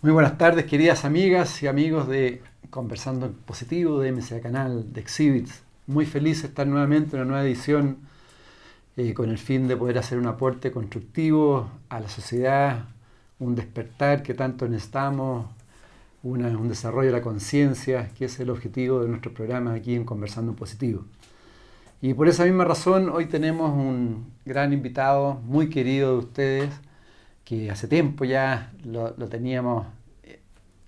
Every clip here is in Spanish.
Muy buenas tardes, queridas amigas y amigos de Conversando en Positivo, de MCA Canal, de Exhibits. Muy feliz de estar nuevamente en una nueva edición con el fin de poder hacer un aporte constructivo a la sociedad, un despertar que tanto necesitamos, un desarrollo de la conciencia, que es el objetivo de nuestro programa aquí en Conversando en Positivo. Y por esa misma razón hoy tenemos un gran invitado, muy querido de ustedes, que hace tiempo ya lo teníamos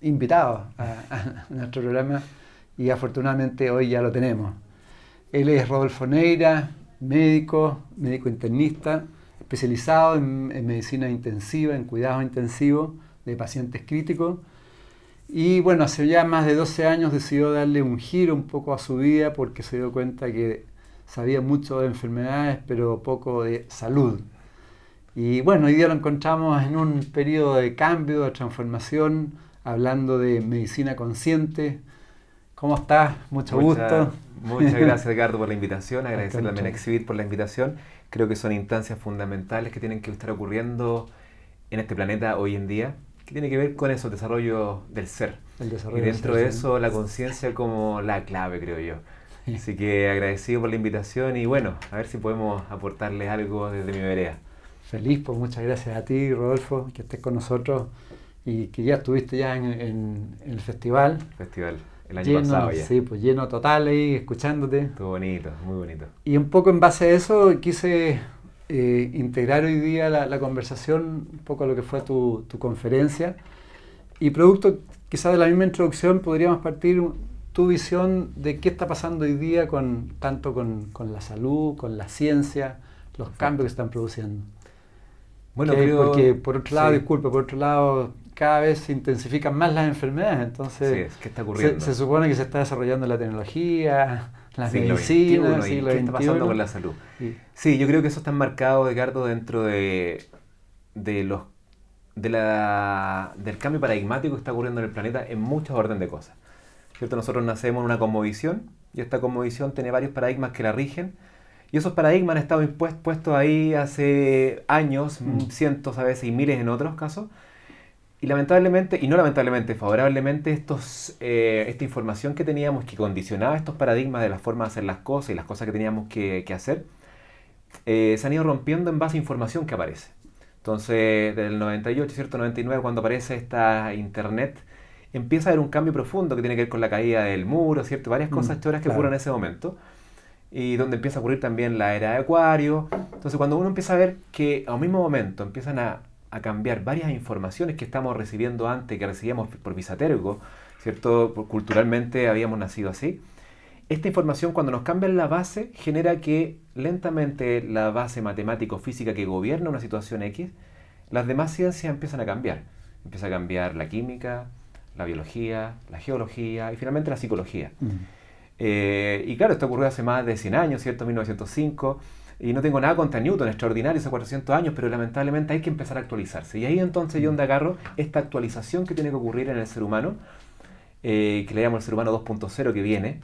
invitado a nuestro programa y afortunadamente hoy ya lo tenemos. Él es Rodolfo Neira, médico internista, especializado en medicina intensiva, en cuidados intensivos de pacientes críticos. Y bueno, hace ya más de 12 años decidió darle un giro un poco a su vida porque se dio cuenta que sabía mucho de enfermedades pero poco de salud. Y bueno, hoy día lo encontramos en un periodo de cambio, de transformación, hablando de medicina consciente. ¿Cómo estás? Mucho gusto. Muchas gracias, Edgardo, por la invitación. Agradecer Al también a contrario. Exhibit por la invitación. Creo que son instancias fundamentales que tienen que estar ocurriendo en este planeta hoy en día, que tiene que ver con eso, el desarrollo del ser. El Y desarrollo del dentro de ser, eso, la conciencia como la clave, creo yo. Así que agradecido por la invitación y bueno, a ver si podemos aportarles algo desde mi vereda. feliz, pues muchas gracias a ti, Rodolfo, que estés con nosotros y que ya estuviste ya en el festival, Festival, el año lleno, pasado ya. sí, pues lleno total ahí, escuchándote. Estuvo bonito, muy bonito. Y un poco en base a eso quise integrar hoy día la conversación, un poco a lo que fue tu conferencia. Y producto quizás de la misma introducción podríamos partir tu visión de qué está pasando hoy día tanto con la salud, con la ciencia, los cambios que Perfecto. están produciendo. Bueno, Porque creo, por otro lado, sí, disculpe, por otro lado, cada vez se intensifican más las enfermedades, así entonces es, ¿qué está se ocurriendo? supone que se está desarrollando la tecnología, la Siglo medicina, XXI y siglo qué está pasando con XXI. la salud. Y, Sí, yo creo que eso está enmarcado, Edgardo, dentro de los, del cambio paradigmático que está ocurriendo en el planeta en muchos orden de cosas. ¿Cierto? Nosotros nacemos en una cosmovisión y esta cosmovisión tiene varios paradigmas que la rigen y esos paradigmas han estado puestos ahí hace años, mm, cientos a veces y miles en otros casos. Y lamentablemente, y no lamentablemente, favorablemente, esta información que teníamos que condicionaba estos paradigmas de la forma de hacer las cosas y las cosas que teníamos que hacer, se han ido rompiendo en base a información que aparece. Entonces, desde el 98, ¿cierto? 99, cuando aparece esta internet, empieza a haber un cambio profundo que tiene que ver con la caída del muro, ¿cierto? Varias cosas choras que ocurren claro. en ese momento. Y donde empieza a ocurrir también la era de Acuario. Entonces, cuando uno empieza a ver que a un mismo momento empiezan a cambiar varias informaciones que estamos recibiendo antes, que recibíamos por Visatergo, ¿cierto? Culturalmente habíamos nacido así. Esta información, cuando nos cambian la base, genera que lentamente la base matemático-física que gobierna una situación X, las demás ciencias empiezan a cambiar. Empieza a cambiar la química, la biología, la geología y finalmente la psicología. Mm, Y claro, esto ocurrió hace más de 100 años, ¿cierto? 1905. Y no tengo nada contra Newton, extraordinario, hace 400 años, pero lamentablemente hay que empezar a actualizarse. Y ahí entonces yo mm. donde agarro esta actualización que tiene que ocurrir en el ser humano, que le llamamos el ser humano 2.0 que viene,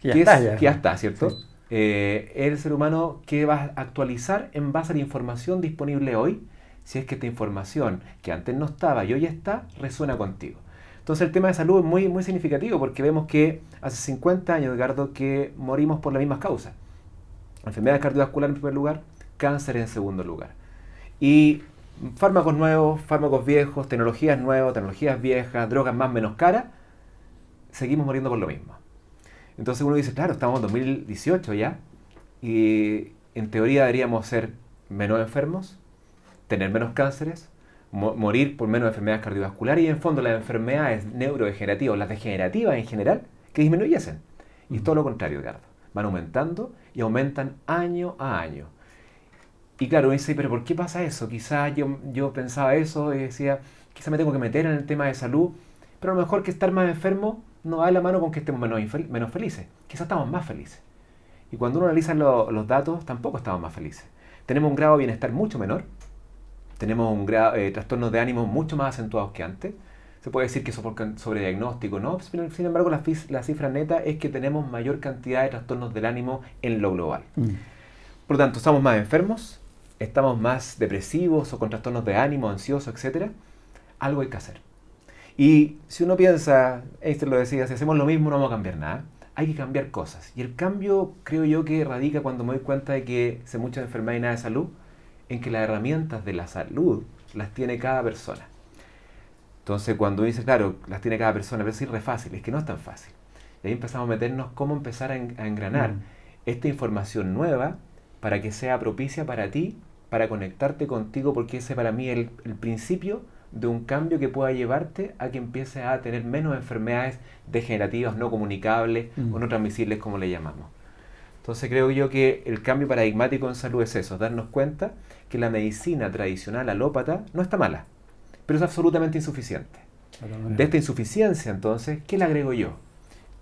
Que ya está, ya. que ya está, ¿cierto? Sí. El ser humano que va a actualizar en base a la información disponible hoy, si es que esta información que antes no estaba y hoy está, resuena contigo. Entonces el tema de salud es muy, muy significativo porque vemos que hace 50 años, Edgardo, que morimos por las mismas causas. Enfermedades cardiovasculares en primer lugar, cáncer en segundo lugar. Y fármacos nuevos, fármacos viejos, tecnologías nuevas, tecnologías viejas, drogas más menos caras, seguimos muriendo por lo mismo. Entonces uno dice, claro, estamos en 2018 ya, y en teoría deberíamos ser menos enfermos, tener menos cánceres, morir por menos enfermedades cardiovasculares y en fondo las enfermedades neurodegenerativas, las degenerativas en general, que disminuyesen. Y es Mm. todo lo contrario, Edgardo. Van aumentando y aumentan año a año. Y claro, uno dice, pero ¿por qué pasa eso? Quizás yo pensaba eso y decía, quizás me tengo que meter en el tema de salud, pero a lo mejor que estar más enfermo no va de la mano con que estemos menos felices. Quizás estamos más felices. Y cuando uno analiza los datos, tampoco estamos más felices. Tenemos un grado de bienestar mucho menor, tenemos trastornos de ánimo mucho más acentuados que antes. Se puede decir que eso por sobrediagnóstico, ¿no? Sin embargo, la cifra neta es que tenemos mayor cantidad de trastornos del ánimo en lo global. Mm. Por lo tanto, estamos más enfermos, estamos más depresivos o con trastornos de ánimo, ansiosos, etcétera. Algo hay que hacer. Y si uno piensa, Einstein lo decía, si hacemos lo mismo no vamos a cambiar nada. Hay que cambiar cosas. Y el cambio creo yo que radica cuando me doy cuenta de que sé muchas enfermedades y nada de salud, en que las herramientas de la salud las tiene cada persona. Entonces cuando uno dice, claro, las tiene cada persona, pero es re fácil, es que no es tan fácil. Y ahí empezamos a meternos cómo empezar a engranar esta información nueva para que sea propicia para ti, para conectarte contigo, porque ese para mí es el principio de un cambio que pueda llevarte a que empieces a tener menos enfermedades degenerativas, no comunicables o no transmisibles, como le llamamos. Entonces creo yo que el cambio paradigmático en salud es eso, darnos cuenta que la medicina tradicional alópata no está mala, pero es absolutamente insuficiente. De esta insuficiencia, entonces, ¿qué le agrego yo?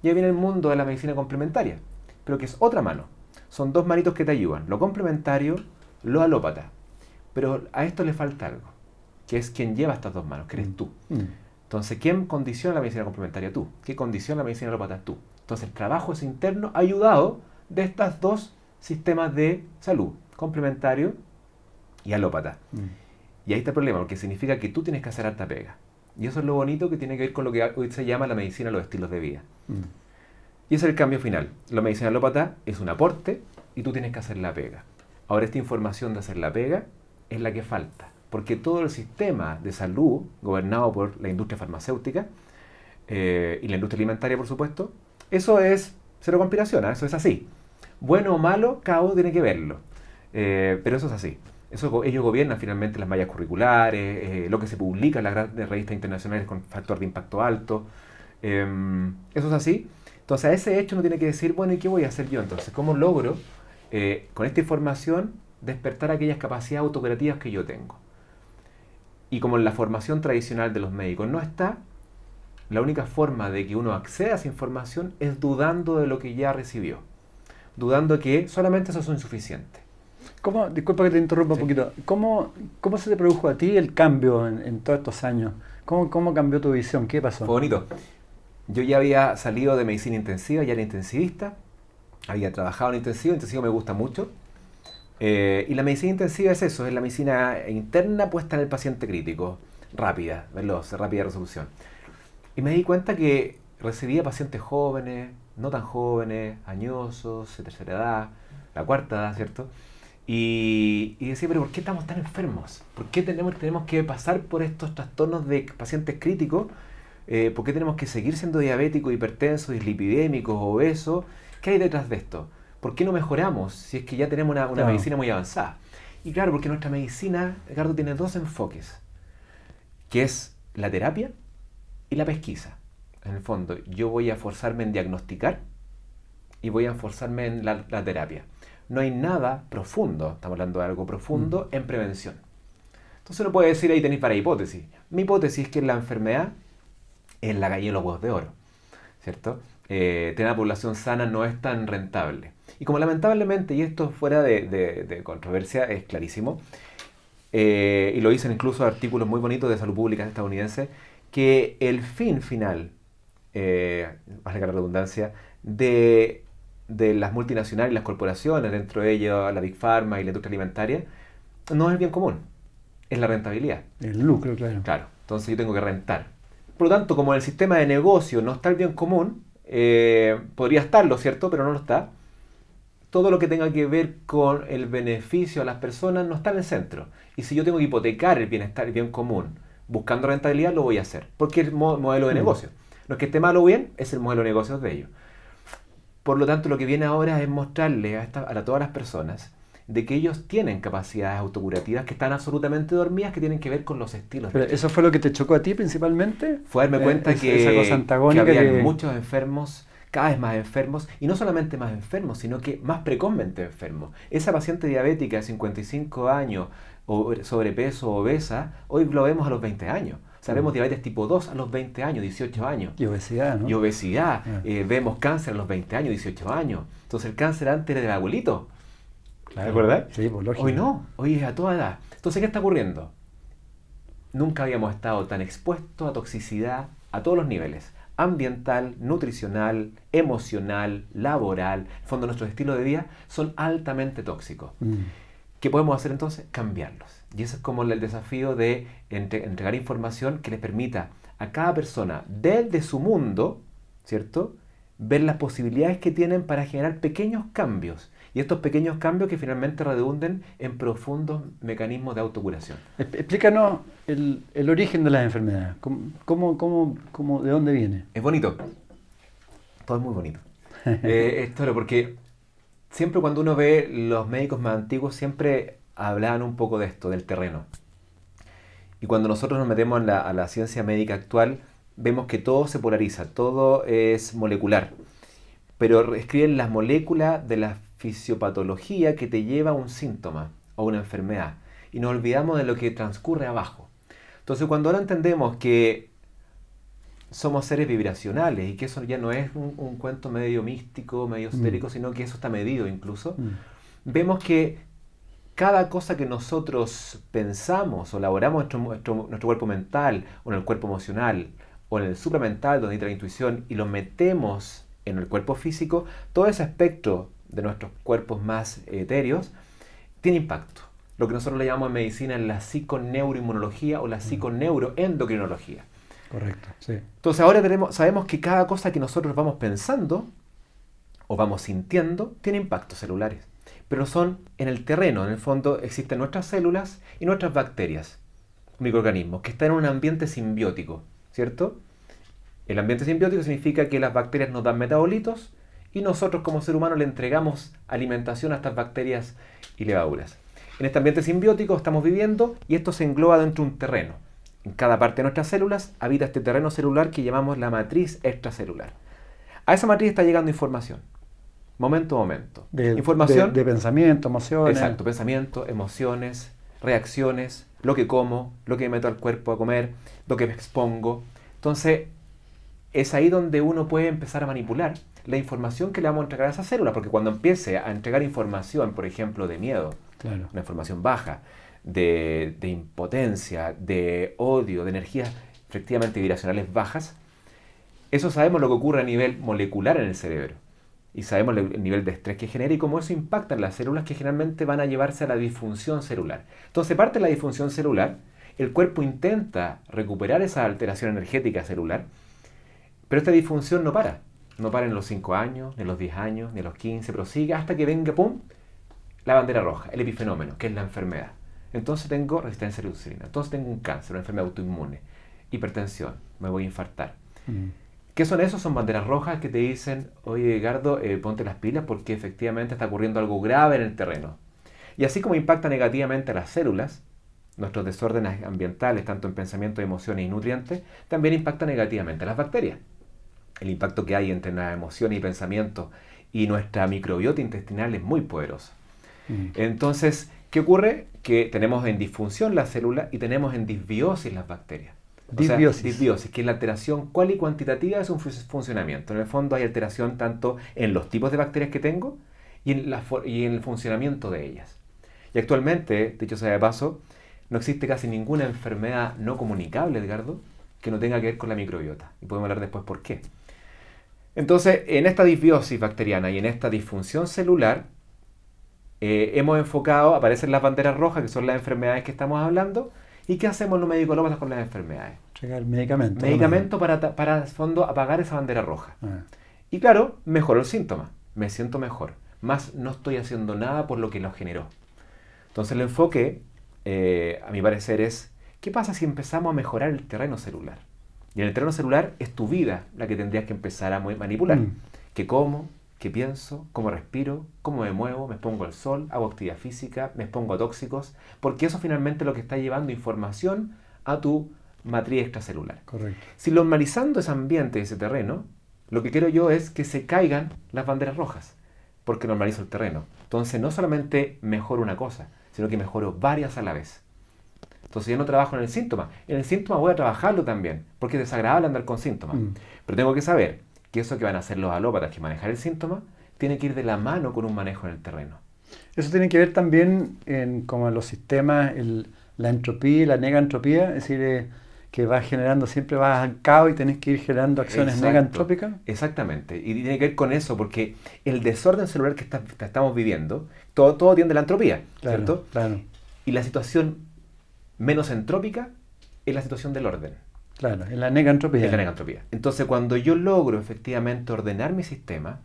Ya viene el mundo de la medicina complementaria, pero que es otra mano. Son dos manitos que te ayudan, lo complementario, lo alópata. Pero a esto le falta algo, que es quien lleva estas dos manos, que eres tú. Entonces, ¿quién condiciona la medicina complementaria? Tú. ¿Qué condiciona la medicina alópata? Tú. Entonces, el trabajo es interno ayudado de estos dos sistemas de salud, complementario y alópata. Y ahí está el problema, porque significa que tú tienes que hacer harta pega. Y eso es lo bonito que tiene que ver con lo que hoy se llama la medicina de los estilos de vida. Y ese es el cambio final. La medicina alópata es un aporte y tú tienes que hacer la pega. Ahora, esta información de hacer la pega es la que falta. Porque todo el sistema de salud, gobernado por la industria farmacéutica y la industria alimentaria, por supuesto, eso es cero conspiración, eso es así. Bueno o malo, cada uno tiene que verlo. Pero eso es así. Ellos gobiernan finalmente las mallas curriculares, lo que se publica en las grandes revistas internacionales con factor de impacto alto. Eso es así. Entonces, a ese hecho uno tiene que decir, bueno, ¿y qué voy a hacer yo entonces? ¿Cómo logro, con esta información, despertar aquellas capacidades autocreativas que yo tengo? Y como en la formación tradicional de los médicos no está, la única forma de que uno acceda a esa información es dudando de lo que ya recibió. Dudando que solamente eso es insuficiente. Disculpa que te interrumpa un poquito. ¿Cómo se te produjo a ti el cambio en todos estos años? ¿Cómo cambió tu visión? ¿Qué pasó? Fue bonito. Yo ya había salido de medicina intensiva, ya era intensivista. Había trabajado en intensivo me gusta mucho. Y la medicina intensiva es eso, es la medicina interna puesta en el paciente crítico. Rápida, veloz, rápida resolución. Y me di cuenta que recibía pacientes jóvenes, no tan jóvenes, añosos, de tercera edad, la cuarta edad, ¿cierto? Y decía, pero ¿por qué estamos tan enfermos? ¿Por qué tenemos que pasar por estos trastornos de pacientes críticos? ¿Por qué tenemos que seguir siendo diabéticos, hipertensos, dislipidémicos, obesos? ¿Qué hay detrás de esto? ¿Por qué no mejoramos si es que ya tenemos una medicina muy avanzada? Y claro, porque nuestra medicina, Ricardo, tiene dos enfoques, que es la terapia y la pesquisa. En el fondo, yo voy a forzarme en diagnosticar y voy a forzarme en la terapia. No hay nada profundo, estamos hablando de algo profundo, en prevención. Entonces uno puede decir, ahí tenéis para hipótesis. Mi hipótesis es que la enfermedad es la gallina de los huevos de oro, ¿cierto? Tener una población sana no es tan rentable. Y como lamentablemente, y esto fuera de controversia, es clarísimo, y lo dicen incluso artículos muy bonitos de salud pública estadounidense, que el fin final, valga la redundancia, de las multinacionales y las corporaciones, dentro de ellas la Big Pharma y la industria alimentaria, no es el bien común, es la rentabilidad. El lucro, claro. Claro, entonces yo tengo que rentar. Por lo tanto, como en el sistema de negocio no está el bien común, podría estarlo, ¿cierto? Pero no lo está. Todo lo que tenga que ver con el beneficio a las personas no está en el centro. Y si yo tengo que hipotecar el bienestar, el bien común, buscando rentabilidad, lo voy a hacer. Porque es el modelo de negocio. No es que esté mal o bien, es el modelo de negocios de ellos. Por lo tanto, lo que viene ahora es mostrarle a todas las personas de que ellos tienen capacidades autocurativas que están absolutamente dormidas, que tienen que ver con los estilos. ¿Pero eso fue lo que te chocó a ti principalmente? Fue darme cuenta que, esa cosa antagónica que había muchos enfermos, cada vez más enfermos, y no solamente más enfermos, sino que más precozmente enfermos. Esa paciente diabética de 55 años, o sobrepeso, obesa, hoy lo vemos a los 20 años. O sea, vemos diabetes tipo 2 a los 20 años, 18 años. Y obesidad, ¿no? Y obesidad. Vemos cáncer a los 20 años, 18 años. Entonces el cáncer antes era del abuelito. Claro. ¿Te acuerdas? Sí, pues lógico. Hoy no, hoy es a toda edad. Entonces, ¿qué está ocurriendo? Nunca habíamos estado tan expuestos a toxicidad a todos los niveles. Ambiental, nutricional, emocional, laboral. En el fondo, nuestros estilos de vida son altamente tóxicos. ¿Qué podemos hacer entonces? Cambiarlos. Y ese es como el desafío de entregar información que les permita a cada persona desde su mundo, ¿cierto? Ver las posibilidades que tienen para generar pequeños cambios. Y estos pequeños cambios que finalmente redunden en profundos mecanismos de autocuración. Explícanos el origen de las enfermedades. ¿De dónde viene? Es bonito. Todo es muy bonito. Esto porque siempre cuando uno ve los médicos más antiguos, siempre hablaban un poco de esto, del terreno. Y cuando nosotros nos metemos a la ciencia médica actual, vemos que todo se polariza, todo es molecular. Pero escriben las moléculas de la fisiopatología que te lleva a un síntoma o una enfermedad. Y nos olvidamos de lo que transcurre abajo. Entonces, cuando ahora entendemos que somos seres vibracionales y que eso ya no es un cuento medio místico, medio esotérico, sino que eso está medido incluso, vemos que cada cosa que nosotros pensamos o elaboramos en nuestro cuerpo mental o en el cuerpo emocional o en el supramental donde entra la intuición y lo metemos en el cuerpo físico, todo ese aspecto de nuestros cuerpos más etéreos tiene impacto. Lo que nosotros le llamamos en medicina la psiconeuroinmunología o la psiconeuroendocrinología. Correcto, sí. Entonces ahora sabemos que cada cosa que nosotros vamos pensando o vamos sintiendo tiene impactos celulares. Pero son en el terreno, en el fondo existen nuestras células y nuestras bacterias, microorganismos, que están en un ambiente simbiótico, ¿cierto? El ambiente simbiótico significa que las bacterias nos dan metabolitos y nosotros como ser humano le entregamos alimentación a estas bacterias y levaduras. En este ambiente simbiótico estamos viviendo y esto se engloba dentro de un terreno. En cada parte de nuestras células habita este terreno celular que llamamos la matriz extracelular. A esa matriz está llegando información. Momento a momento. Información de pensamiento, emociones. Exacto, pensamiento, emociones, reacciones, lo que como, lo que me meto al cuerpo a comer, lo que me expongo. Entonces, es ahí donde uno puede empezar a manipular la información que le vamos a entregar a esa célula, porque cuando empiece a entregar información, por ejemplo, de miedo, claro, una información baja, de impotencia, de odio, de energías efectivamente vibracionales bajas, eso sabemos lo que ocurre a nivel molecular en el cerebro. Y sabemos el nivel de estrés que genera y cómo eso impacta en las células que generalmente van a llevarse a la disfunción celular. Entonces, parte de la disfunción celular, el cuerpo intenta recuperar esa alteración energética celular, pero esta disfunción no para. No para en los 5 años, ni en los 10 años, ni en los 15, pero sigue hasta que venga, ¡pum!, la bandera roja, el epifenómeno, que es la enfermedad. Entonces tengo resistencia a la insulina, entonces tengo un cáncer, una enfermedad autoinmune, hipertensión, me voy a infartar. ¿Qué son esos? Son banderas rojas que te dicen, oye, Edgardo, ponte las pilas porque efectivamente está ocurriendo algo grave en el terreno. Y así como impacta negativamente a las células, nuestros desórdenes ambientales, tanto en pensamiento, emociones y nutrientes, también impacta negativamente a las bacterias. El impacto que hay entre las emociones y pensamientos y nuestra microbiota intestinal es muy poderoso. Entonces, ¿qué ocurre? Que tenemos en disfunción la célula y tenemos en disbiosis las bacterias. Disbiosis, que es la alteración cual y cuantitativa de su funcionamiento. En el fondo hay alteración tanto en los tipos de bacterias que tengo y en el funcionamiento de ellas. Y actualmente, dicho sea de paso, no existe casi ninguna enfermedad no comunicable, Edgardo, que no tenga que ver con la microbiota. Y podemos hablar después por qué. Entonces, en esta disbiosis bacteriana y en esta disfunción celular, hemos enfocado, aparecen las banderas rojas, que son las enfermedades que estamos hablando. ¿Y qué hacemos los médicos alópatas con las enfermedades? Llegar medicamento. Medicamento para en fondo apagar esa bandera roja. Y claro, mejoró el síntoma. Me siento mejor. Más no estoy haciendo nada por lo que lo generó. Entonces el enfoque, a mi parecer, es ¿qué pasa si empezamos a mejorar el terreno celular? Y en el terreno celular es tu vida la que tendrías que empezar a manipular. ¿Qué como? ¿Qué pienso? ¿Cómo respiro? ¿Cómo me muevo? ¿Me expongo al sol? ¿Hago actividad física? ¿Me expongo a tóxicos? Porque eso finalmente es lo que está llevando información a tu matriz extracelular. Correcto. Si normalizando ese ambiente, ese terreno, lo que quiero yo es que se caigan las banderas rojas, porque normalizo el terreno. Entonces no solamente mejoro una cosa, sino que mejoro varias a la vez. Entonces yo no trabajo en el síntoma. En el síntoma voy a trabajarlo también, porque es desagradable andar con síntomas. Pero tengo que saber que eso que van a hacer los alópatas, que manejar el síntoma, tiene que ir de la mano con un manejo en el terreno. Eso tiene que ver también como en los sistemas, la entropía y la negantropía, es decir, que vas generando, siempre vas al caos y tenés que ir generando acciones negantrópicas. Exactamente, y tiene que ver con eso, porque el desorden celular que estamos viviendo, todo tiende a la entropía, claro, ¿cierto? Claro. Y la situación menos entrópica es la situación del orden. Claro, en la negantropía. Es la negantropía. Entonces, cuando yo logro efectivamente ordenar mi sistema,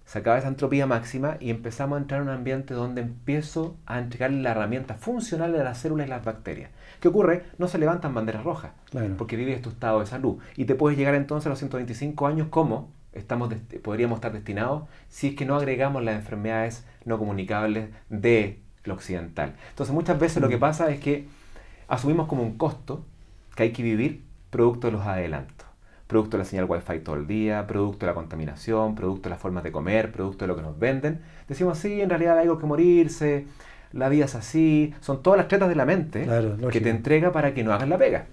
se acaba esa entropía máxima y empezamos a entrar en un ambiente donde empiezo a entregarle la herramienta funcional a las células y las bacterias. ¿Qué ocurre? No se levantan banderas rojas, Claro. porque vives tu estado de salud. Y te puedes llegar entonces a los 125 años como podríamos estar destinados si es que no agregamos las enfermedades no comunicables de lo occidental. Entonces, muchas veces lo que pasa es que asumimos como un costo que hay que vivir producto de los adelantos. Producto de la señal Wi-Fi todo el día, producto de la contaminación, producto de las formas de comer, producto de lo que nos venden. Decimos, sí, en realidad hay algo que morirse, la vida es así. Son todas las tretas de la mente que te entrega para que no hagas la pega.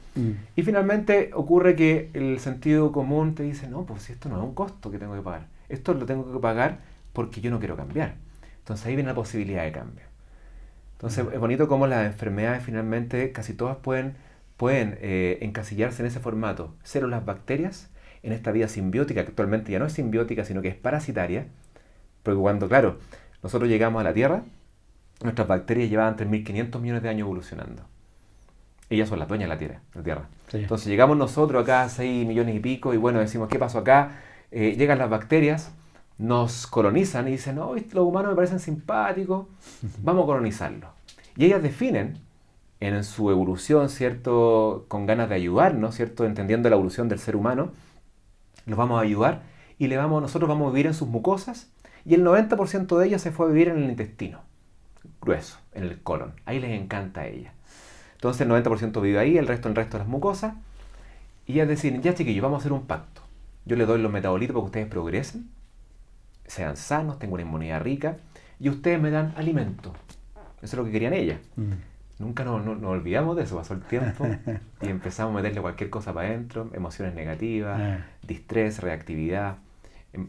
Y finalmente ocurre que el sentido común te dice, no, pues esto no es un costo que tengo que pagar. Esto lo tengo que pagar porque yo no quiero cambiar. Entonces ahí viene la posibilidad de cambio. Entonces es bonito cómo las enfermedades finalmente casi todas pueden encasillarse en ese formato. Células, bacterias, en esta vida simbiótica, que actualmente ya no es simbiótica, sino que es parasitaria. Porque cuando, claro, nosotros llegamos a la Tierra, nuestras bacterias llevaban 3.500 millones de años evolucionando. Ellas son las dueñas de la Tierra. Sí. Entonces llegamos nosotros acá a 6 millones y pico y bueno, decimos, ¿qué pasó acá? Llegan las bacterias, nos colonizan y dicen, no, los humanos me parecen simpáticos, vamos a colonizarlos. Y ellas definen en su evolución, ¿cierto? Con ganas de ayudarnos, ¿cierto? Entendiendo la evolución del ser humano, los vamos a ayudar y nosotros vamos a vivir en sus mucosas y el 90% de ellas se fue a vivir en el intestino grueso, en el colon. Ahí les encanta a ella. Entonces el 90% vive ahí, el resto de las mucosas. Y ellas deciden, ya chiquillos, vamos a hacer un pacto. Yo les doy los metabolitos para que ustedes progresen, sean sanos, tengan una inmunidad rica, y ustedes me dan alimento. Eso es lo que querían ellas. Nunca nos olvidamos de eso, pasó el tiempo y empezamos a meterle cualquier cosa para adentro, emociones negativas, distrés, reactividad,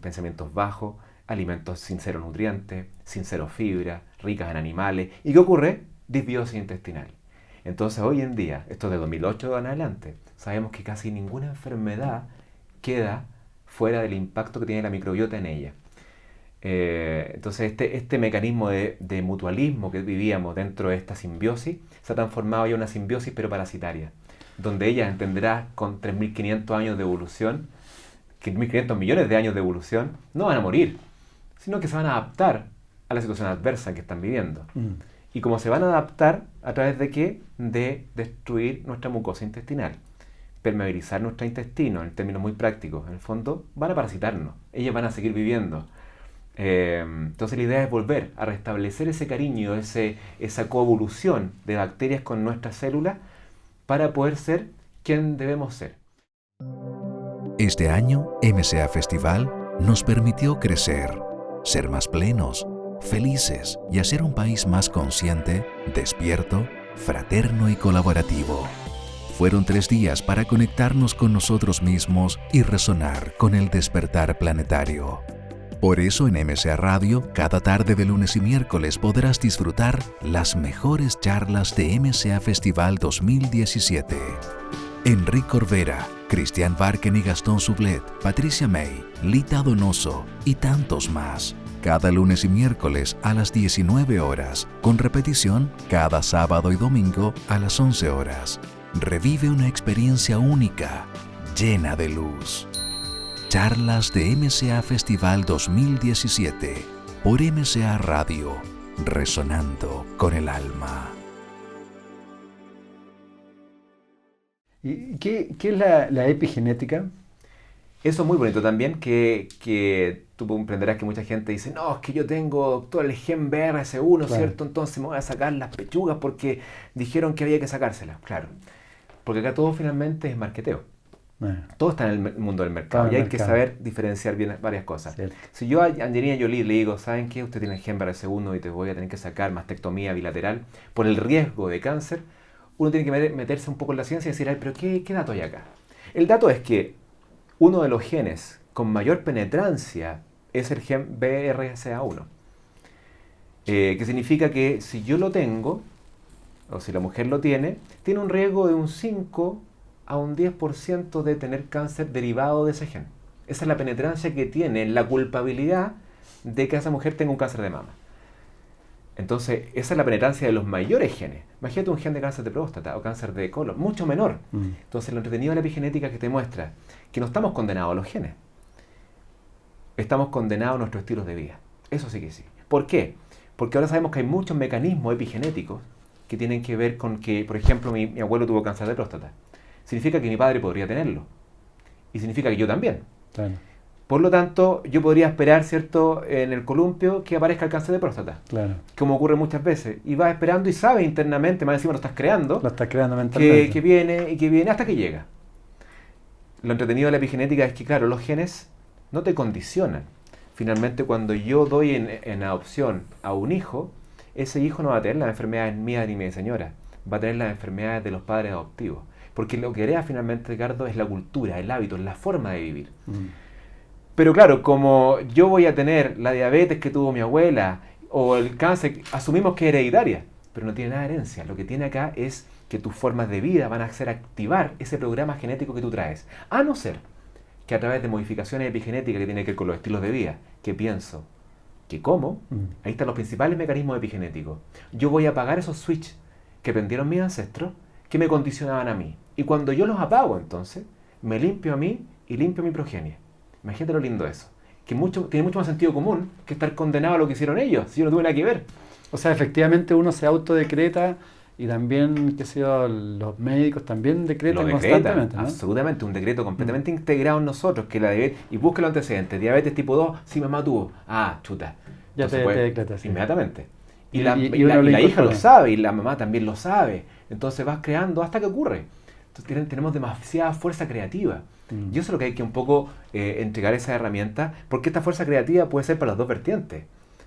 pensamientos bajos, alimentos sin cero nutrientes, sin cero fibra, ricas en animales. ¿Y qué ocurre? Disbiosis intestinal. Entonces hoy en día, esto de 2008 en adelante, sabemos que casi ninguna enfermedad queda fuera del impacto que tiene la microbiota en ella. Entonces este mecanismo de mutualismo que vivíamos dentro de esta simbiosis se ha transformado ya en una simbiosis pero parasitaria, donde ella entenderá con 3.500 años de evolución, 3.500 millones de años de evolución, no van a morir, sino que se van a adaptar a la situación adversa que están viviendo. Y como se van a adaptar, ¿a través de qué? De destruir nuestra mucosa intestinal, permeabilizar nuestro intestino, en términos muy prácticos. En el fondo, van a parasitarnos, ellas van a seguir viviendo. Entonces la idea es volver a restablecer ese cariño, esa coevolución de bacterias con nuestras células para poder ser quien debemos ser. Este año, MCA Festival nos permitió crecer, ser más plenos, felices y hacer un país más consciente, despierto, fraterno y colaborativo. Fueron 3 días para conectarnos con nosotros mismos y resonar con el despertar planetario. Por eso en MCA Radio, cada tarde de lunes y miércoles podrás disfrutar las mejores charlas de MCA Festival 2017. Enrique Corvera, Cristian Barken y Gastón Sublet, Patricia May, Lita Donoso y tantos más. Cada lunes y miércoles a las 19 horas, con repetición cada sábado y domingo a las 11 horas. Revive una experiencia única, llena de luz. Charlas de MCA Festival 2017 por MCA Radio, resonando con el alma. ¿Y qué es la epigenética? Eso es muy bonito también, que tú comprenderás que mucha gente dice, no, es que yo tengo, doctor, el gen BRCA1, claro, ¿cierto? Entonces me voy a sacar las pechugas porque dijeron que había que sacárselas. Claro, porque acá todo finalmente es marketeo. Todo está en el mundo del mercado y hay que saber diferenciar bien varias cosas. Cierto. Si yo a Angelina Jolie le digo, ¿saben qué? Usted tiene el gen BRCA1 y te voy a tener que sacar mastectomía bilateral por el riesgo de cáncer, uno tiene que meterse un poco en la ciencia y decir, ay, pero ¿qué dato hay acá? El dato es que uno de los genes con mayor penetrancia es el gen BRCA1, que significa que si yo lo tengo, o si la mujer lo tiene un riesgo de un 5 a un 10% de tener cáncer derivado de ese gen. Esa es la penetrancia que tiene, la culpabilidad de que esa mujer tenga un cáncer de mama. Entonces, esa es la penetrancia de los mayores genes. Imagínate un gen de cáncer de próstata o cáncer de colon, mucho menor. Entonces, lo entretenido de la epigenética es que te muestra que no estamos condenados a los genes. Estamos condenados a nuestros estilos de vida. Eso sí que sí. ¿Por qué? Porque ahora sabemos que hay muchos mecanismos epigenéticos que tienen que ver con que, por ejemplo, mi abuelo tuvo cáncer de próstata. Significa que mi padre podría tenerlo. Y significa que yo también. Claro. Por lo tanto, yo podría esperar, ¿cierto?, en el columpio que aparezca el cáncer de próstata. Claro. Como ocurre muchas veces. Y vas esperando y sabes internamente, más encima lo estás creando. Lo estás creando mentalmente. Que viene y que viene hasta que llega. Lo entretenido de la epigenética es que, claro, los genes no te condicionan. Finalmente, cuando yo doy en adopción a un hijo, ese hijo no va a tener las enfermedades mías ni mi señora. Va a tener las enfermedades de los padres adoptivos. Porque lo que hereda finalmente, Ricardo, es la cultura, el hábito, la forma de vivir. Pero claro, como yo voy a tener la diabetes que tuvo mi abuela o el cáncer, asumimos que es hereditaria, pero no tiene nada de herencia. Lo que tiene acá es que tus formas de vida van a hacer activar ese programa genético que tú traes. A no ser que a través de modificaciones epigenéticas que tienen que ver con los estilos de vida, que pienso, que como, ahí están los principales mecanismos epigenéticos. Yo voy a apagar esos switches que prendieron mis ancestros, que me condicionaban a mí. Y cuando yo los apago, entonces, me limpio a mí y limpio a mi progenie. Imagínate lo lindo de eso. Que tiene mucho más sentido común que estar condenado a lo que hicieron ellos, si yo no tuve nada que ver. O sea, efectivamente uno se autodecreta y también, qué sé yo, los médicos también decretan constantemente, ¿no? Absolutamente, un decreto completamente integrado en nosotros, que la diabetes, y busca los antecedentes, diabetes tipo 2, si mamá tuvo, chuta. Ya te decretas. Sí. Inmediatamente. Y Y la hija lo sabe, y la mamá también lo sabe. Entonces vas creando hasta que ocurre. Entonces tenemos demasiada fuerza creativa. Y eso es lo que hay que un poco entregar esa herramienta, porque esta fuerza creativa puede ser para las dos vertientes,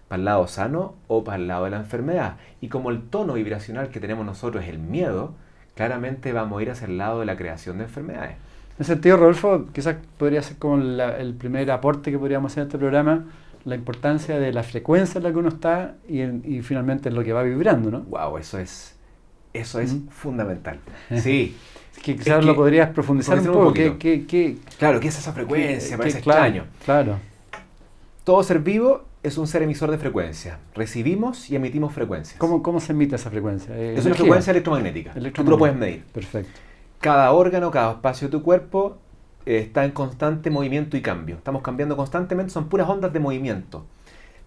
para el lado sano o para el lado de la enfermedad. Y como el tono vibracional que tenemos nosotros es el miedo, claramente vamos a ir hacia el lado de la creación de enfermedades. En ese sentido, Rodolfo, quizás podría ser como el primer aporte que podríamos hacer en este programa, la importancia de la frecuencia en la que uno está y finalmente en lo que va vibrando, ¿no? Wow, eso es fundamental. Sí. Que quizás lo podrías profundizar un poco. Claro, ¿qué es esa frecuencia? Parece extraño. Claro. Todo ser vivo es un ser emisor de frecuencia. Recibimos y emitimos frecuencias. ¿Cómo se emite esa frecuencia? Es una frecuencia electromagnética. Tú lo puedes medir. Perfecto. Cada órgano, cada espacio de tu cuerpo está en constante movimiento y cambio. Estamos cambiando constantemente, son puras ondas de movimiento.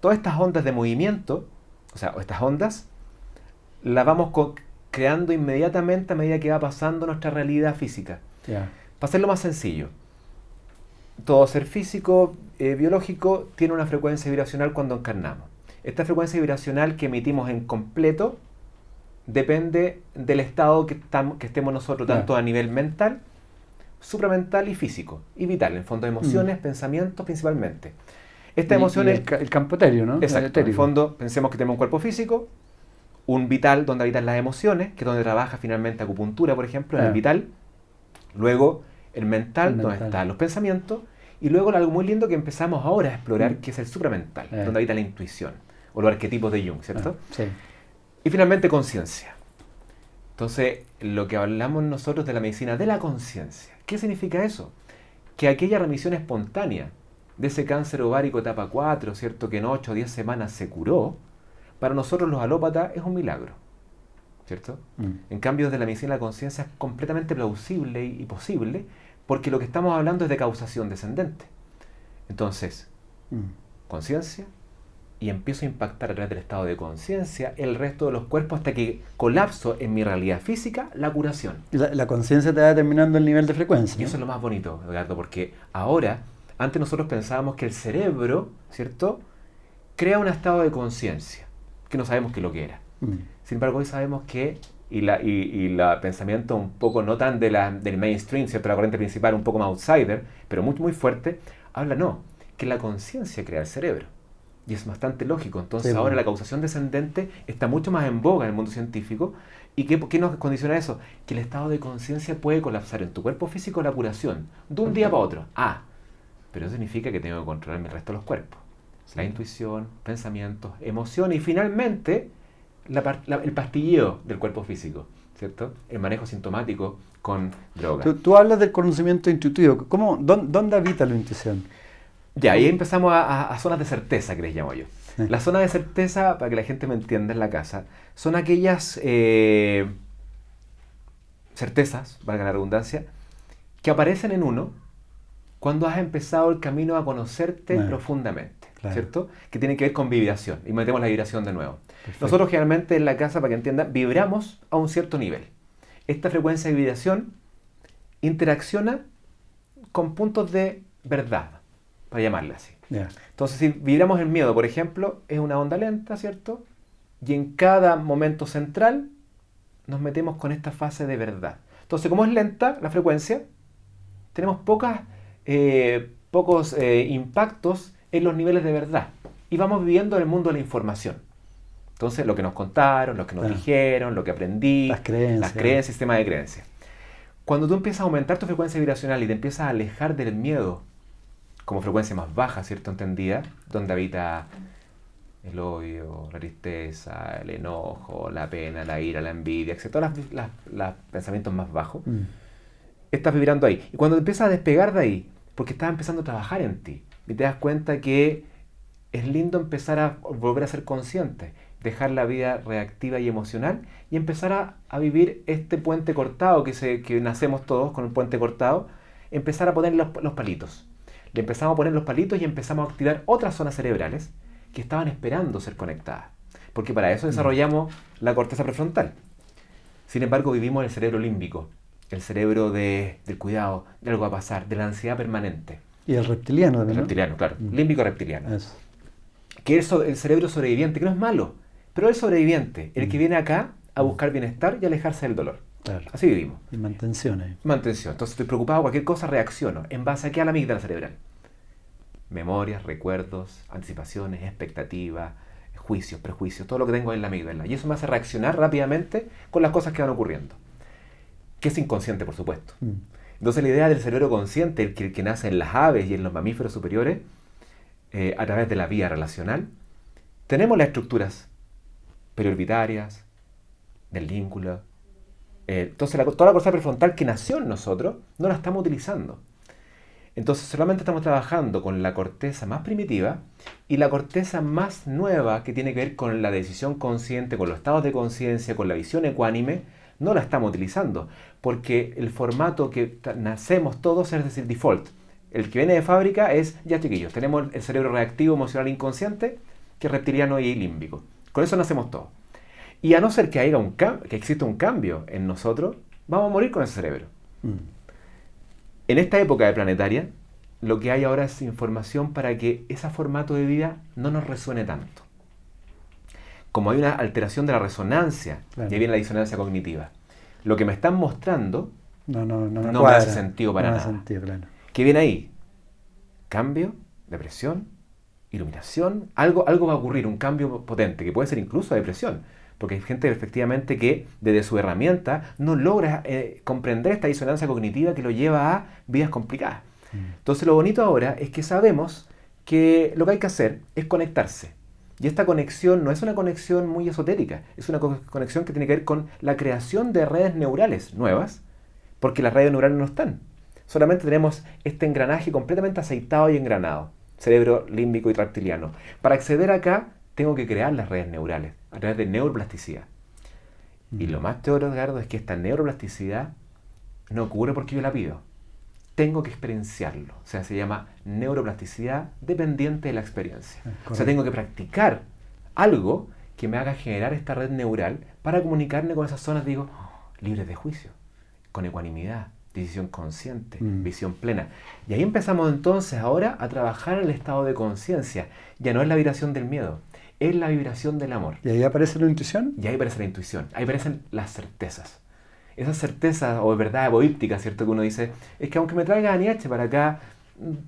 Todas estas ondas de movimiento, o sea, estas ondas, las vamos creando inmediatamente a medida que va pasando nuestra realidad física. Yeah. Para hacerlo más sencillo, todo ser físico, biológico, tiene una frecuencia vibracional cuando encarnamos. Esta frecuencia vibracional que emitimos en completo depende del estado que estemos nosotros, tanto a nivel mental, supramental y físico, y vital, en fondo, emociones, pensamientos principalmente. Esta emoción es el campo etéreo, ¿no? Exacto. En el fondo, pensemos que tenemos un cuerpo físico, un vital donde habitan las emociones, que es donde trabaja finalmente acupuntura, por ejemplo, en el vital. Luego el mental, donde están los pensamientos. Y luego algo muy lindo que empezamos ahora a explorar, que es el supramental, donde habita la intuición, o los arquetipos de Jung, ¿cierto? Sí. Y finalmente conciencia. Entonces, lo que hablamos nosotros de la medicina de la conciencia, ¿qué significa eso? Que aquella remisión espontánea de ese cáncer ovárico etapa 4, ¿cierto? Que en 8 o 10 semanas se curó, para nosotros los alópatas es un milagro, ¿cierto? En cambio, desde la medicina de la conciencia es completamente plausible y posible, porque lo que estamos hablando es de causación descendente. Entonces, conciencia, y empiezo a impactar a través del estado de conciencia el resto de los cuerpos hasta que colapso en mi realidad física la curación. La conciencia te va determinando el nivel de frecuencia. Y eso es lo más bonito, Ricardo, porque ahora, antes nosotros pensábamos que el cerebro, ¿cierto?, crea un estado de conciencia, que no sabemos qué es lo que era. Sin embargo, hoy sabemos que, y la pensamiento un poco no tan del mainstream, ¿cierto?, la corriente principal, un poco más outsider, pero muy, muy fuerte, habla que la conciencia crea el cerebro. Y es bastante lógico. Entonces ahora la causación descendente está mucho más en boga en el mundo científico. ¿Y qué nos condiciona eso? Que el estado de conciencia puede colapsar en tu cuerpo físico la curación de un día para otro. Pero eso significa que tengo que controlar el resto de los cuerpos. La intuición, pensamientos, emociones y finalmente el pastilleo del cuerpo físico, ¿cierto? El manejo sintomático con drogas. Tú hablas del conocimiento intuitivo. ¿Dónde habita la intuición? Ya, ahí empezamos a zonas de certeza, que les llamo yo. La zona de certeza, para que la gente me entienda en la casa, son aquellas certezas, valga la redundancia, que aparecen en uno cuando has empezado el camino a conocerte profundamente, ¿cierto? Que tiene que ver con vibración. Y metemos la vibración de nuevo. Perfecto. Nosotros generalmente en la casa, para que entiendan, vibramos a un cierto nivel. Esta frecuencia de vibración interacciona con puntos de verdad, para llamarle así. Entonces, si vibramos el miedo, por ejemplo, es una onda lenta, ¿cierto? Y en cada momento central nos metemos con esta fase de verdad. Entonces, como es lenta la frecuencia, tenemos pocos impactos en los niveles de verdad. Y vamos viviendo en el mundo de la información. Entonces, lo que nos contaron, lo que nos dijeron, lo que aprendí, las creencias, sistema de creencias. Cuando tú empiezas a aumentar tu frecuencia vibracional y te empiezas a alejar del miedo como frecuencia más baja, ¿cierto? Entendida, donde habita el odio, la tristeza, el enojo, la pena, la ira, la envidia, etc. Todos los pensamientos más bajos. Estás vibrando ahí. Y cuando empiezas a despegar de ahí, porque estás empezando a trabajar en ti, y te das cuenta que es lindo empezar a volver a ser consciente, dejar la vida reactiva y emocional, y empezar a vivir este puente cortado, que nacemos todos con el puente cortado, empezar a poner los palitos. Le empezamos a poner los palitos y empezamos a activar otras zonas cerebrales que estaban esperando ser conectadas. Porque para eso desarrollamos la corteza prefrontal. Sin embargo, vivimos el cerebro límbico, el cerebro del cuidado, de algo va a pasar, de la ansiedad permanente. Y el reptiliano también, El reptiliano, claro. Límbico reptiliano. Eso. Que es el cerebro sobreviviente, que no es malo, pero el sobreviviente, el que viene acá a buscar bienestar y alejarse del dolor. Claro. Así vivimos. Y mantención ahí. Mantención. Entonces estoy preocupado, cualquier cosa reacciono. ¿En base a qué? A la amígdala cerebral. Memorias, recuerdos, anticipaciones, expectativas, juicios, prejuicios, todo lo que tengo en la amígdala. Y eso me hace reaccionar rápidamente con las cosas que van ocurriendo. Que es inconsciente, por supuesto. Entonces la idea del cerebro consciente, el que nace en las aves y en los mamíferos superiores, a través de la vía relacional, tenemos las estructuras periorbitarias, del vínculo. Entonces toda la corteza prefrontal que nació en nosotros no la estamos utilizando. Entonces solamente estamos trabajando con la corteza más primitiva y la corteza más nueva que tiene que ver con la decisión consciente, con los estados de conciencia, con la visión ecuánime, no la estamos utilizando. Porque el formato que nacemos todos es decir, default. El que viene de fábrica es, ya chiquillos, tenemos el cerebro reactivo, emocional inconsciente, que es reptiliano y límbico. Con eso nacemos todos. Y a no ser que haya que exista un cambio en nosotros, vamos a morir con ese cerebro. En esta época de planetaria, lo que hay ahora es información para que ese formato de vida no nos resuene tanto. Como hay una alteración de la resonancia, claro, y ahí viene la disonancia cognitiva. Lo que me están mostrando no me hace sentido para nada. Sentido, claro. ¿Qué viene ahí? Cambio, depresión, iluminación, algo va a ocurrir, un cambio potente, que puede ser incluso depresión. Porque hay gente efectivamente que desde su herramienta no logra comprender esta disonancia cognitiva que lo lleva a vidas complicadas. Entonces lo bonito ahora es que sabemos que lo que hay que hacer es conectarse. Y esta conexión no es una conexión muy esotérica, es una conexión que tiene que ver con la creación de redes neurales nuevas, porque las redes neurales no están. Solamente tenemos este engranaje completamente aceitado y engranado, cerebro límbico y reptiliano. Para acceder acá, tengo que crear las redes neurales a través de neuroplasticidad. Y lo más teórico, Edgardo, es que esta neuroplasticidad no ocurre porque yo la pido. Tengo que experienciarlo. O sea, se llama neuroplasticidad dependiente de la experiencia. O sea, tengo que practicar algo que me haga generar esta red neural para comunicarme con esas zonas, digo, libres de juicio, con ecuanimidad, decisión consciente, visión plena. Y ahí empezamos entonces ahora a trabajar en el estado de conciencia. Ya no es la vibración del miedo, es la vibración del amor. ¿Y ahí aparece la intuición? Y ahí aparece la intuición, ahí aparecen las certezas. Esas certezas o verdad egoíptica, ¿cierto? Que uno dice, es que aunque me traiga Aniache para acá,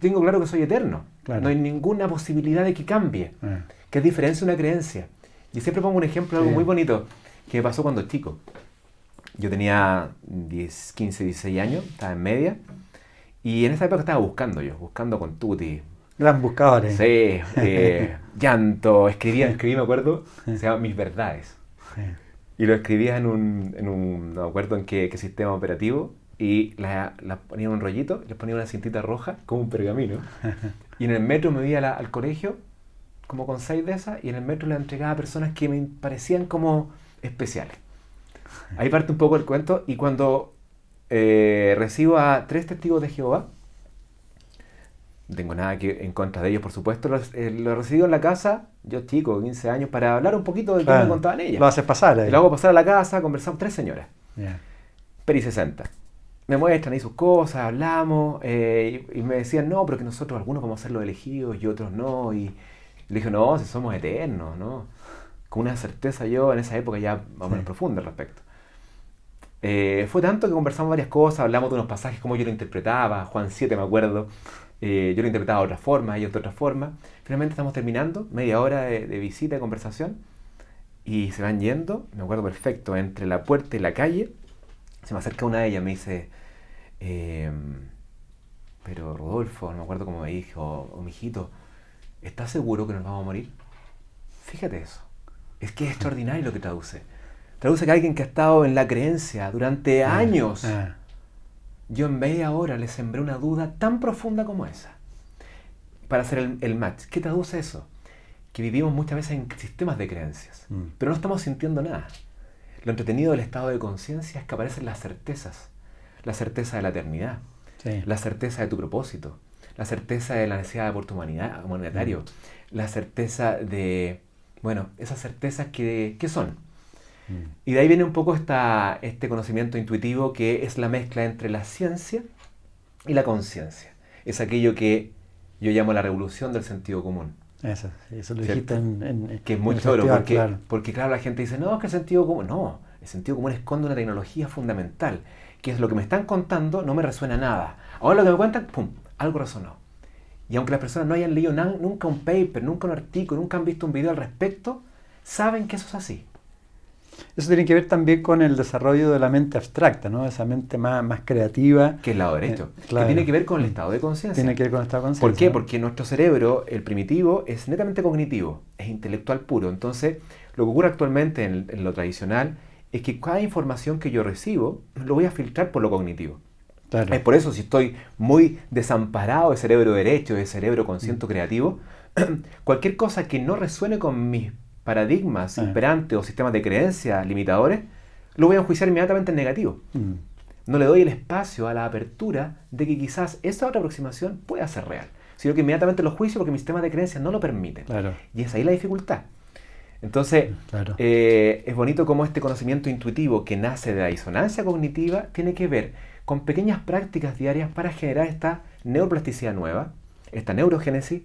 tengo claro que soy eterno. Claro. No hay ninguna posibilidad de que cambie. Que es diferencia de una creencia. Y siempre pongo un ejemplo, algo muy bonito, que me pasó cuando chico. Yo tenía 15, 16 años, estaba en media, y en esa época estaba buscando con tutti. Gran buscadores. Sí, llanto, escribí, me acuerdo, se llama Mis Verdades. Y lo escribía en un no me acuerdo en qué sistema operativo, y la ponía en un rollito, les ponía una cintita roja, como un pergamino. Y en el metro me iba al colegio como con 6 de esas, y en el metro las entregaba a personas que me parecían como especiales. Ahí parte un poco el cuento, y cuando recibo a 3 testigos de Jehová, no tengo nada en contra de ellos, por supuesto, los recibo en la casa, yo chico, 15 años, para hablar un poquito de qué me contaban ellas. Lo haces pasar ahí. Y lo hago pasar a la casa, conversamos, 3 señoras. Yeah. Peri 60. Me muestran ahí sus cosas, hablamos, y me decían, no, pero que nosotros algunos vamos a ser los elegidos y otros no. Y le dije, no, si somos eternos, ¿no? Con una certeza yo en esa época ya más o menos profunda al respecto. Fue tanto que conversamos varias cosas, hablamos de unos pasajes, como yo lo interpretaba, Juan 7 me acuerdo, yo lo interpretaba de otra forma, ellos de otra forma. Finalmente estamos terminando, media hora de visita, de conversación, y se van yendo, me acuerdo perfecto, entre la puerta y la calle, se me acerca una de ellas, me dice, pero Rodolfo, no me acuerdo cómo me dijo, o mijito, ¿estás seguro que nos vamos a morir? Fíjate eso, es que es extraordinario lo que traduce. Traduce que alguien que ha estado en la creencia durante años, yo en media hora le sembré una duda tan profunda como esa, para hacer el match. ¿Qué traduce eso? Que vivimos muchas veces en sistemas de creencias, pero no estamos sintiendo nada. Lo entretenido del estado de conciencia es que aparecen las certezas. La certeza de la eternidad, la certeza de tu propósito, la certeza de la necesidad de aporte monetario, la certeza de, bueno, esas certezas que son. Y de ahí viene un poco este conocimiento intuitivo, que es la mezcla entre la ciencia y la conciencia. Es aquello que yo llamo la revolución del sentido común. Eso lo dijiste que es muy choro, porque claro, la gente dice, no, es que el sentido común, no, el sentido común esconde una tecnología fundamental, que es lo que me están contando, no me resuena nada. Ahora lo que me cuentan, pum, algo resonó. Y aunque las personas no hayan leído nunca un paper, nunca un artículo, nunca han visto un video al respecto, saben que eso es así. Eso tiene que ver también con el desarrollo de la mente abstracta, ¿no? Esa mente más creativa. Que es el lado derecho. Claro. Que tiene que ver con el estado de conciencia. Tiene que ver con el estado de conciencia. ¿Por qué? Porque nuestro cerebro, el primitivo, es netamente cognitivo, es intelectual puro. Entonces, lo que ocurre actualmente en lo tradicional es que cada información que yo recibo lo voy a filtrar por lo cognitivo. Claro. Es por eso, si estoy muy desamparado de cerebro derecho, de cerebro consciente creativo, cualquier cosa que no resuene con mis paradigmas imperantes o sistemas de creencias limitadores, lo voy a enjuiciar inmediatamente en negativo. No le doy el espacio a la apertura de que quizás esa otra aproximación pueda ser real, sino que inmediatamente lo juicio porque mis sistemas de creencias no lo permiten. Claro. Y es ahí la dificultad. Entonces, claro. Es bonito cómo este conocimiento intuitivo que nace de la disonancia cognitiva tiene que ver con pequeñas prácticas diarias para generar esta neuroplasticidad nueva, esta neurogénesis,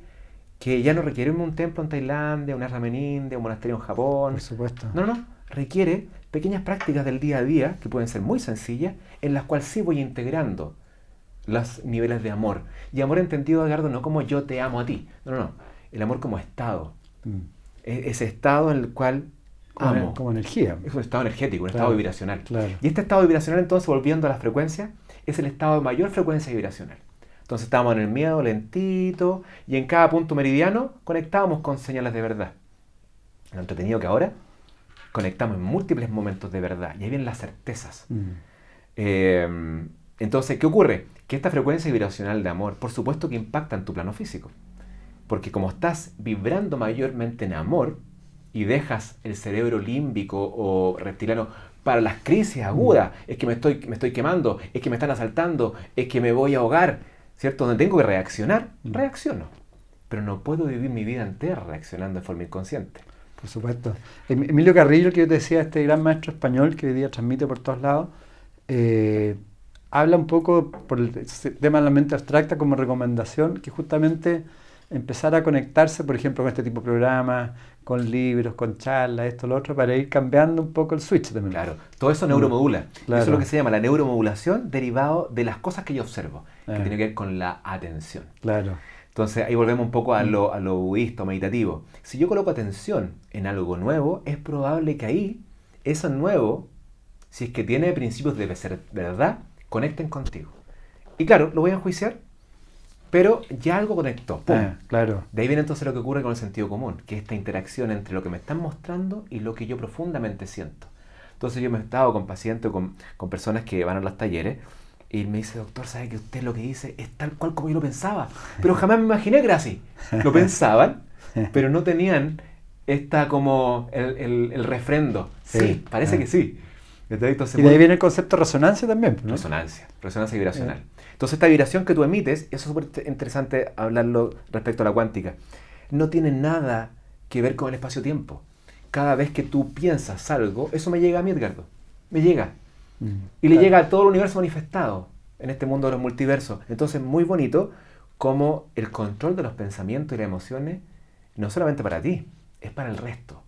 que ya no requiere un templo en Tailandia, una ramen india, un monasterio en Japón. Por supuesto. No. Requiere pequeñas prácticas del día a día, que pueden ser muy sencillas, en las cuales sí voy integrando los niveles de amor. Y amor entendido, Edgardo, no como yo te amo a ti. No. El amor como estado. Ese estado en el cual amo. Como energía. Es un estado energético, un estado vibracional. Claro. Y este estado vibracional, entonces, volviendo a las frecuencias, es el estado de mayor frecuencia vibracional. Entonces estábamos en el miedo lentito y en cada punto meridiano conectábamos con señales de verdad. Lo entretenido que ahora conectamos en múltiples momentos de verdad y ahí vienen las certezas. Entonces, ¿qué ocurre? Que esta frecuencia vibracional de amor, por supuesto que impacta en tu plano físico. Porque como estás vibrando mayormente en amor y dejas el cerebro límbico o reptiliano para las crisis agudas, es que me estoy quemando, es que me están asaltando, es que me voy a ahogar, ¿cierto? Donde tengo que reaccionar, reacciono. Pero no puedo vivir mi vida entera reaccionando de forma inconsciente. Por supuesto. Emilio Carrillo, que yo te decía, este gran maestro español que hoy día transmite por todos lados, habla un poco por el tema de la mente abstracta como recomendación, que justamente empezar a conectarse, por ejemplo, con este tipo de programas, con libros, con charlas, esto, lo otro, para ir cambiando un poco el switch también. Claro, todo eso neuromodula. Claro. Eso es lo que se llama la neuromodulación derivado de las cosas que yo observo, que tiene que ver con la atención. Claro. Entonces ahí volvemos un poco a lo budista, meditativo. Si yo coloco atención en algo nuevo, es probable que ahí, eso nuevo, si es que tiene principios de ser verdad, conecten contigo. Y claro, lo voy a enjuiciar, pero ya algo conectó. ¡Pum! Claro. De ahí viene entonces lo que ocurre con el sentido común, que es esta interacción entre lo que me están mostrando y lo que yo profundamente siento. Entonces yo me he estado con pacientes, con personas que van a los talleres, y me dice, doctor, ¿sabe que usted lo que dice es tal cual como yo lo pensaba? Pero jamás me imaginé que era así. Lo pensaban, pero no tenían esta como el refrendo. Sí, parece que sí. Entonces, y de ahí viene el concepto de resonancia también, ¿no? Resonancia vibracional. Entonces esta vibración que tú emites, eso es súper interesante hablarlo respecto a la cuántica, no tiene nada que ver con el espacio-tiempo. Cada vez que tú piensas algo, eso me llega a mí, Edgardo. Me llega. Y le llega a todo el universo manifestado en este mundo de los multiversos. Entonces, muy bonito como el control de los pensamientos y las emociones, no solamente para ti, es para el resto.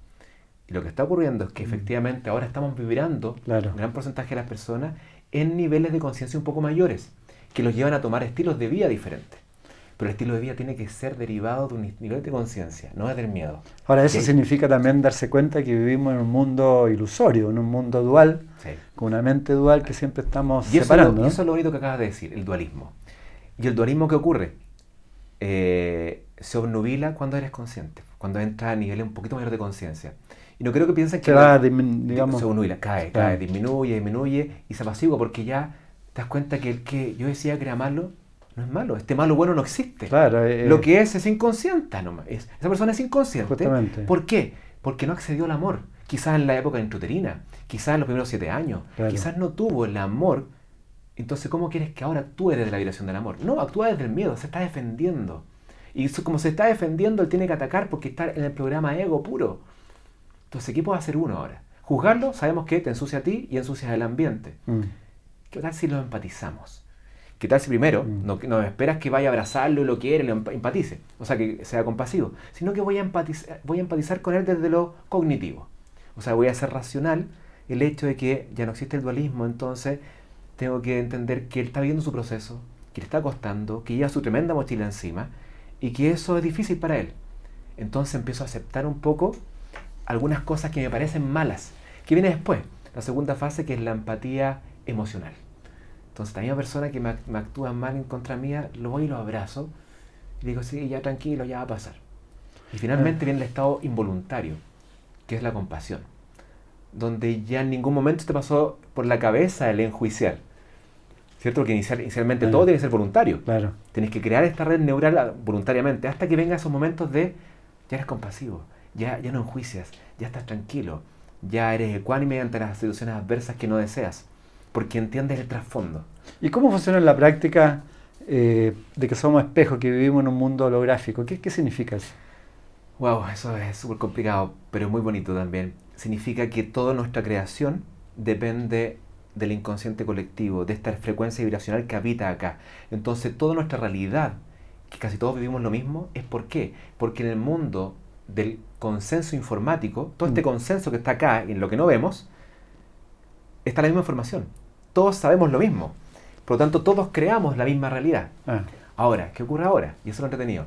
Y lo que está ocurriendo es que efectivamente ahora estamos vibrando, un gran porcentaje de las personas, en niveles de conciencia un poco mayores, que los llevan a tomar estilos de vida diferentes. Pero el estilo de vida tiene que ser derivado de un nivel de conciencia, no es del miedo. Ahora, eso significa también darse cuenta que vivimos en un mundo ilusorio, en un mundo dual, con una mente dual que siempre estamos separando. Y eso es lo bonito que acabas de decir, el dualismo. ¿Y el dualismo qué ocurre? Se obnubila cuando eres consciente, cuando entras a niveles un poquito mayores de conciencia. Y no creo que piensen que digamos, se obnubila, cae, disminuye y se apacigua porque ya te das cuenta que el que yo decía que era malo, no es malo. Este malo bueno no existe. Lo que es inconsciente nomás. Esa persona es inconsciente. Justamente. ¿Por qué? Porque no accedió al amor. Quizás en la época intrauterina, quizás en los primeros 7 años, quizás no tuvo el amor. Entonces, ¿cómo quieres que ahora actúe desde la vibración del amor? No, actúa desde el miedo, se está defendiendo. Y como se está defendiendo, él tiene que atacar porque está en el programa ego puro. Entonces, ¿qué puede hacer uno ahora? Juzgarlo, sabemos que te ensucia a ti y ensucias el ambiente. ¿Qué tal si lo empatizamos? ¿Qué tal si primero no esperas que vaya a abrazarlo y lo quiere, lo empatice? O sea, que sea compasivo. Sino que voy a empatizar con él desde lo cognitivo. O sea, voy a ser racional el hecho de que ya no existe el dualismo, entonces tengo que entender que él está viviendo su proceso, que le está costando, que lleva su tremenda mochila encima y que eso es difícil para él. Entonces empiezo a aceptar un poco algunas cosas que me parecen malas, que viene después, la segunda fase, que es la empatía emocional. Entonces, la misma persona que me actúa mal en contra mía, lo voy y lo abrazo y digo, sí, ya tranquilo, ya va a pasar. Y finalmente viene el estado involuntario, que es la compasión, donde ya en ningún momento te pasó por la cabeza el enjuiciar, ¿cierto? Porque inicialmente todo tiene que ser voluntario. Tienes que crear esta red neural voluntariamente, hasta que venga esos momentos de, ya eres compasivo, ya no enjuicias, ya estás tranquilo, ya eres ecuánime ante las situaciones adversas que no deseas, porque entiendes el trasfondo. ¿Y cómo funciona en la práctica de que somos espejos, que vivimos en un mundo holográfico? ¿Qué significa eso? Wow, eso es súper complicado, pero muy bonito también. Significa que toda nuestra creación depende del inconsciente colectivo, de esta frecuencia vibracional que habita acá. Entonces, toda nuestra realidad, que casi todos vivimos lo mismo, ¿es por qué? Porque en el mundo del consenso informático, todo este consenso que está acá, en lo que no vemos, está la misma información. Todos sabemos lo mismo. Por lo tanto, todos creamos la misma realidad. Ahora, ¿qué ocurre ahora? Y eso es lo entretenido.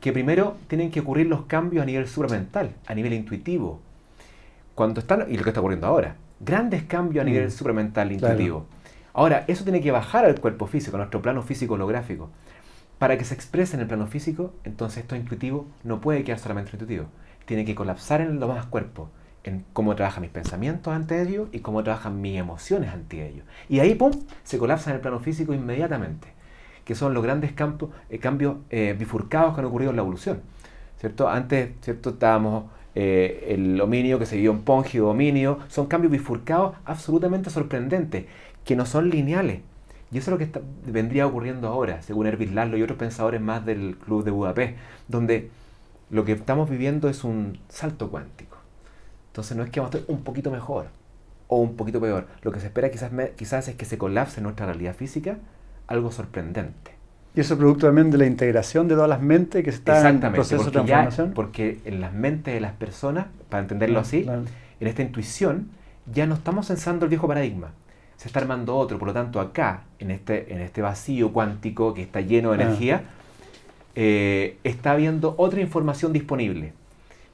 Que primero tienen que ocurrir los cambios a nivel supramental, a nivel intuitivo. Y lo que está ocurriendo ahora. Grandes cambios a nivel supramental, intuitivo. Ahora, eso tiene que bajar al cuerpo físico, a nuestro plano físico holográfico. Para que se exprese en el plano físico, entonces esto intuitivo no puede quedar solamente intuitivo. Tiene que colapsar en los demás cuerpos, en cómo trabajan mis pensamientos ante ellos y cómo trabajan mis emociones ante ellos. Y ahí, ¡pum!, se colapsa en el plano físico inmediatamente, que son los grandes cambios bifurcados que han ocurrido en la evolución, ¿cierto? Antes, ¿cierto?, estábamos el hominio que se vio en Póngido, hominio, son cambios bifurcados absolutamente sorprendentes, que no son lineales. Y eso es lo que vendría ocurriendo ahora, según Ervin Laszlo y otros pensadores más del Club de Budapest, donde lo que estamos viviendo es un salto cuántico. Entonces no es que vamos a estar un poquito mejor o un poquito peor. Lo que se espera quizás es que se colapse nuestra realidad física, algo sorprendente. Y eso es producto también de la integración de todas las mentes que están en proceso de transformación. Porque en las mentes de las personas, para entenderlo así, en esta intuición, ya no estamos censando el viejo paradigma. Se está armando otro. Por lo tanto, acá, en este vacío cuántico que está lleno de energía, está habiendo otra información disponible.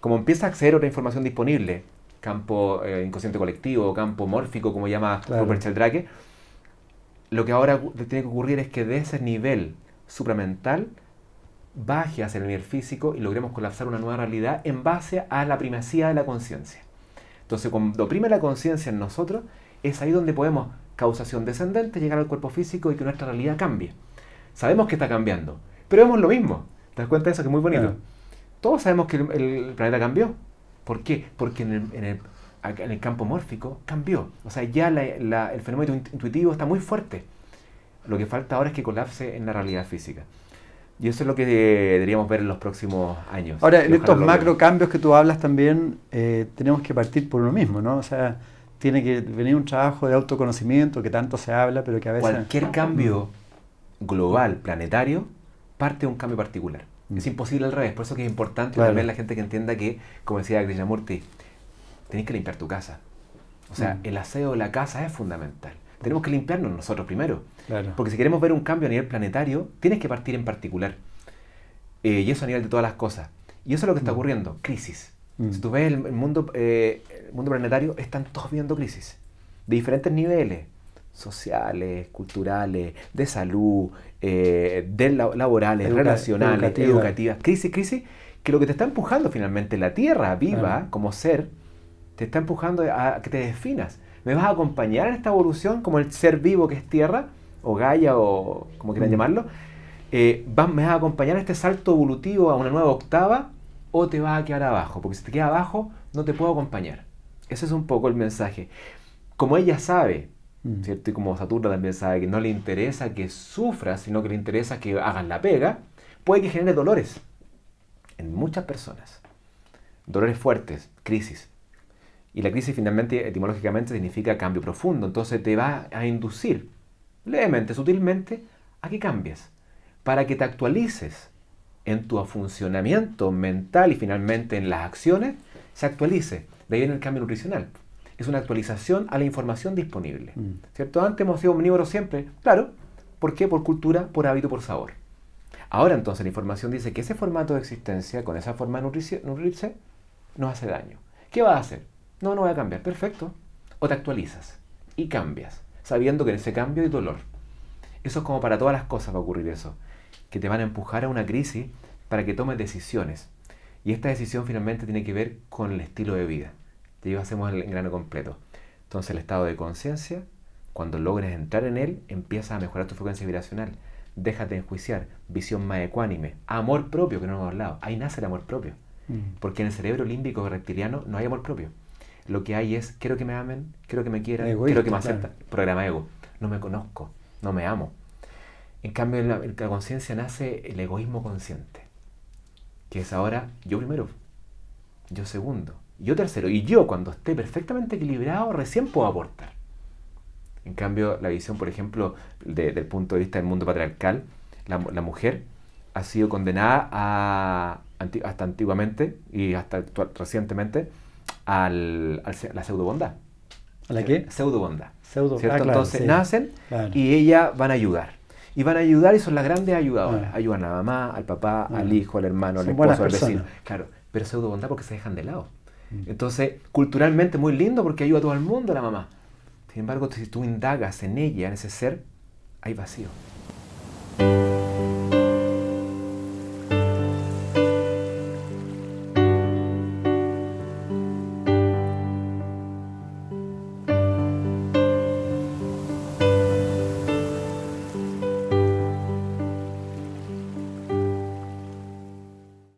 Como empieza a acceder a otra información disponible, campo inconsciente colectivo, campo mórfico, como llama Rupert Sheldrake, lo que ahora tiene que ocurrir es que de ese nivel supramental baje hacia el nivel físico y logremos colapsar una nueva realidad en base a la primacía de la conciencia. Entonces, cuando prime la conciencia en nosotros, es ahí donde podemos, causación descendente, llegar al cuerpo físico y que nuestra realidad cambie. Sabemos que está cambiando, pero vemos lo mismo. ¿Te das cuenta de eso? Que es muy bonito. todos sabemos que el planeta cambió. ¿Por qué? Porque en el campo mórfico cambió. O sea, ya el fenómeno intuitivo está muy fuerte. Lo que falta ahora es que colapse en la realidad física. Y eso es lo que deberíamos ver en los próximos años. Ahora, en estos macro cambios que tú hablas también, tenemos que partir por uno mismo, ¿no? O sea, tiene que venir un trabajo de autoconocimiento que tanto se habla, pero que a veces... Cualquier cambio global, planetario, parte de un cambio particular. Es imposible al revés. Por eso que es importante también la gente que entienda que, como decía Krishnamurti, tenés que limpiar tu casa. O sea, el aseo de la casa es fundamental. Tenemos que limpiarnos nosotros primero. Porque si queremos ver un cambio a nivel planetario, tienes que partir en particular. Y eso a nivel de todas las cosas. Y eso es lo que está ocurriendo. Crisis. Si tú ves el mundo planetario, están todos viviendo crisis. De diferentes niveles. Sociales, culturales, de salud, laborales, relacionales, educativas. Crisis, que lo que te está empujando finalmente la Tierra viva como ser, te está empujando a que te definas. ¿Me vas a acompañar en esta evolución como el ser vivo que es Tierra, o Gaia, o como quieran llamarlo? ¿Me vas a acompañar en este salto evolutivo a una nueva octava, o te vas a quedar abajo? Porque si te quedas abajo, no te puedo acompañar. Ese es un poco el mensaje. Como ella sabe, ¿cierto? Y como Saturno también sabe que no le interesa que sufras, sino que le interesa que hagas la pega, puede que genere dolores en muchas personas. Dolores fuertes, crisis. Y la crisis finalmente, etimológicamente, significa cambio profundo. Entonces te va a inducir, levemente, sutilmente, a que cambies. Para que te actualices en tu funcionamiento mental y finalmente en las acciones, se actualice. De ahí viene el cambio nutricional. Es una actualización a la información disponible. ¿Cierto? Antes hemos sido omnívoros siempre. Claro. ¿Por qué? Por cultura, por hábito, por sabor. Ahora entonces la información dice que ese formato de existencia, con esa forma de nutrirse, nos hace daño. ¿Qué vas a hacer? No voy a cambiar. Perfecto. O te actualizas y cambias, sabiendo que en ese cambio hay dolor. Eso es como para todas las cosas va a ocurrir eso. Que te van a empujar a una crisis para que tomes decisiones. Y esta decisión finalmente tiene que ver con el estilo de vida. Y ahí hacemos el engrano completo. Entonces el estado de conciencia, cuando logres entrar en él, empiezas a mejorar tu frecuencia vibracional. Déjate enjuiciar, visión más ecuánime, amor propio, que no hemos hablado. Ahí nace el amor propio. Porque en el cerebro límbico reptiliano no hay amor propio. Lo que hay es, quiero que me amen, quiero que me quieran, quiero que me acepten. Programa ego. No me conozco, no me amo. En cambio, en la conciencia nace el egoísmo consciente. Que es ahora, yo primero, yo segundo, yo tercero. Y yo, cuando esté perfectamente equilibrado, recién puedo aportar. En cambio, la visión, por ejemplo, del punto de vista del mundo patriarcal, la mujer ha sido condenada hasta antiguamente y hasta recientemente a la pseudobondad. ¿A la qué? Pseudobondad. Claro, entonces sí. nacen y ellas van a ayudar. Y van a ayudar y son las grandes ayudadoras. Ayudan a la mamá, al papá, al hijo, al hermano, al esposo, al vecino. Claro, pero pseudobondad porque se dejan de lado. Entonces, culturalmente muy lindo porque ayuda a todo el mundo la mamá. Sin embargo, si tú indagas en ella, en ese ser, hay vacío.